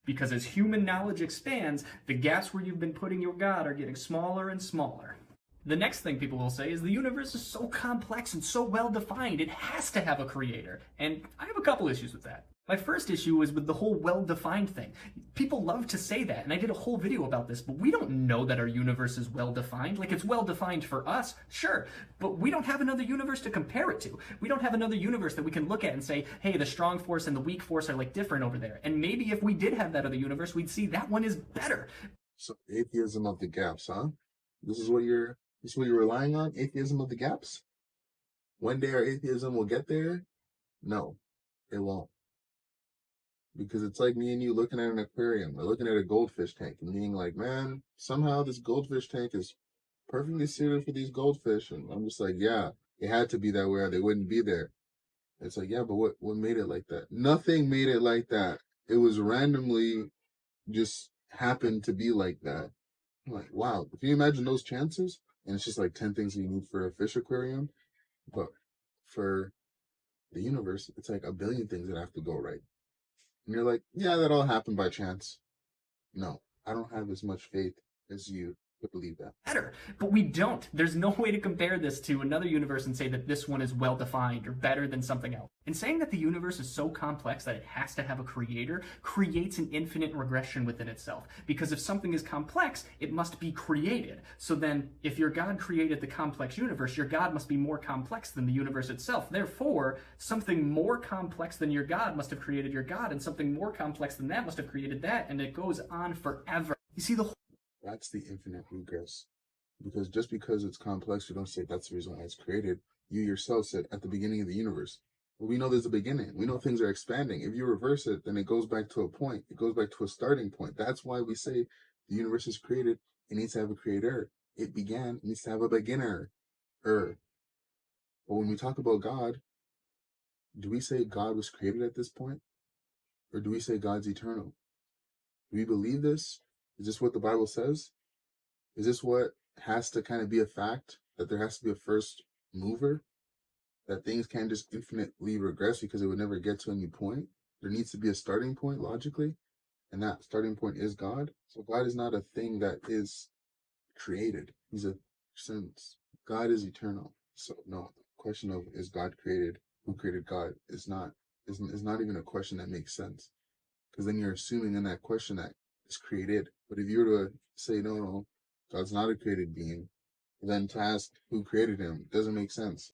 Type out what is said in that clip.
Because as human knowledge expands, the gaps where you've been putting your God are getting smaller and smaller. The next thing people will say is the universe is so complex and so well defined, it has to have a creator. And I have a couple issues with that. My first issue is with the whole well-defined thing. People love to say that, and I did a whole video about this, but we don't know that our universe is well-defined. Like, it's well-defined for us, sure, but we don't have another universe to compare it to. We don't have another universe that we can look at and say, hey, the strong force and the weak force are, like, different over there. And maybe if we did have that other universe, we'd see that one is better. So atheism of the gaps, huh? This is what you're relying on? Atheism of the gaps? One day our atheism will get there? No, it won't. Because it's like me and you looking at an aquarium or looking at a goldfish tank and being like, man, somehow this goldfish tank is perfectly suited for these goldfish. And I'm just like, yeah, it had to be that way or they wouldn't be there. It's like, yeah, but what made it like that? Nothing made it like that. It was randomly just happened to be like that. I'm like, wow, can you imagine those chances? And it's just like 10 things you need for a fish aquarium. But for the universe, it's like a billion things that have to go right. And you're like, yeah, that all happened by chance. No, I don't have as much faith as you to believe that. Better, but we don't. There's no way to compare this to another universe and say that this one is well defined or better than something else. And saying that the universe is so complex that it has to have a creator creates an infinite regression within itself. Because if something is complex, it must be created. So then, if your God created the complex universe, your God must be more complex than the universe itself. Therefore, something more complex than your God must have created your God, and something more complex than that must have created that, and it goes on forever. You see the whole That's the infinite regress. Because just because it's complex, you don't say that's the reason why it's created. You yourself said at the beginning of the universe. Well, we know there's a beginning. We know things are expanding. If you reverse it, then it goes back to a point. It goes back to a starting point. That's why we say the universe is created. It needs to have a creator. It began. It needs to have a beginner. But when we talk about God, do we say God was created at this point? Or do we say God's eternal? Do we believe this? Is this what the Bible says? Is this what has to kind of be a fact? That there has to be a first mover? That things can't just infinitely regress because it would never get to any point? There needs to be a starting point logically, and that starting point is God. So God is not a thing that is created. Since God is eternal. So no, the question of is God created, who created God is not even a question that makes sense. Because then you're assuming in that question that it's created. But if you were to say, no, God's not a created being, then to ask who created him doesn't make sense.